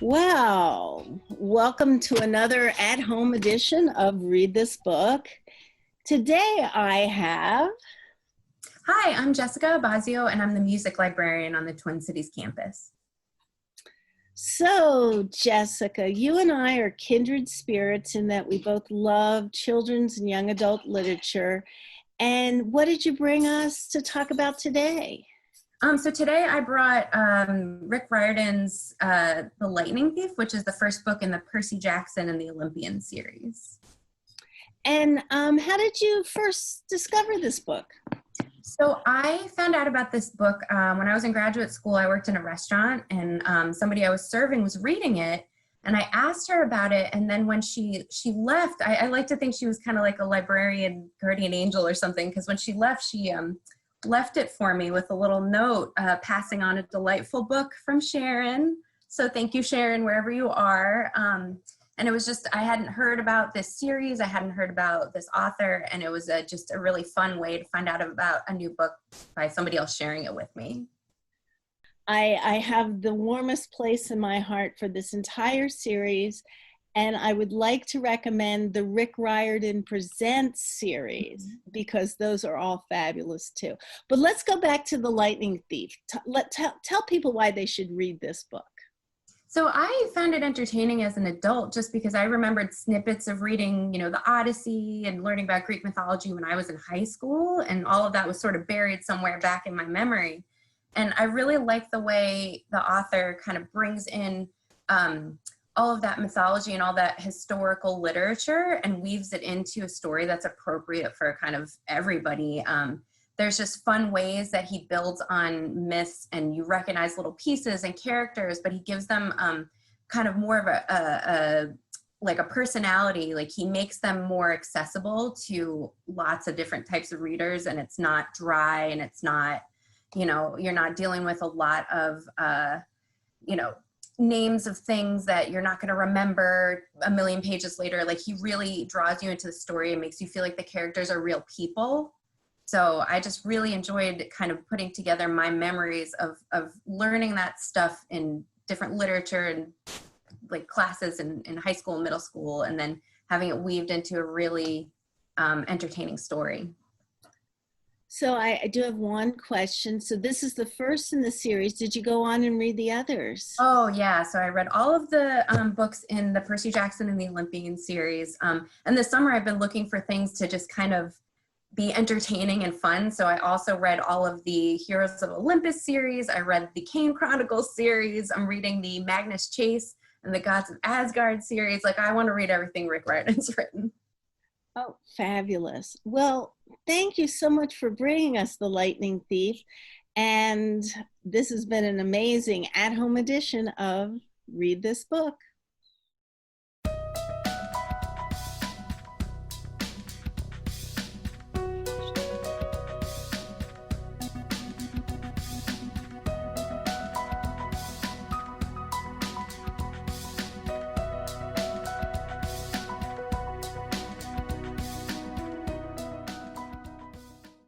Well, welcome to another at-home edition of Read This Book. Today I have... Hi, I'm Jessica Abbazio, and I'm the music librarian on the Twin Cities campus. So, Jessica, you and I are kindred spirits in that we both love children's and young adult literature. And what did you bring us to talk about today? So today I brought Rick Riordan's The Lightning Thief, which is the first book in the Percy Jackson and the Olympian series. And how did you first discover this book? So I found out about this book when I was in graduate school. I worked in a restaurant, and somebody I was serving was reading it, and I asked her about it. And then when she left, I like to think she was kind of like a librarian guardian angel or something, because when she left left it for me with a little note passing on a delightful book from Sharon. So thank you, Sharon, wherever you are. And it was just, I hadn't heard about this series, I hadn't heard about this author, and it was just a really fun way to find out about a new book by somebody else sharing it with me. I have the warmest place in my heart for this entire series, and I would like to recommend the Rick Riordan Presents series, because those are all fabulous too. But let's go back to The Lightning Thief. Tell people why they should read this book. So I found it entertaining as an adult just because I remembered snippets of reading, the Odyssey and learning about Greek mythology when I was in high school, and all of that was sort of buried somewhere back in my memory. And I really like the way the author kind of brings in all of that mythology and all that historical literature and weaves it into a story that's appropriate for kind of everybody. There's just fun ways that he builds on myths, and you recognize little pieces and characters, but he gives them kind of more of a personality. Like, he makes them more accessible to lots of different types of readers, and it's not dry, and it's not, you're not dealing with a lot of, names of things that you're not going to remember a million pages later. Like, he really draws you into the story and makes you feel like the characters are real people. So I just really enjoyed kind of putting together my memories of learning that stuff in different literature and like classes in high school and middle school, and then having it weaved into a really entertaining story. So I do have one question. So this is the first in the series. Did you go on and read the others? Oh, yeah. So I read all of the books in the Percy Jackson and the Olympian series. And this summer I've been looking for things to just kind of be entertaining and fun. So I also read all of the Heroes of Olympus series. I read the Kane Chronicles series. I'm reading the Magnus Chase and the Gods of Asgard series. Like, I want to read everything Rick Riordan's written. Oh, fabulous. Well, thank you so much for bringing us The Lightning Thief. And this has been an amazing at-home edition of Read This Book.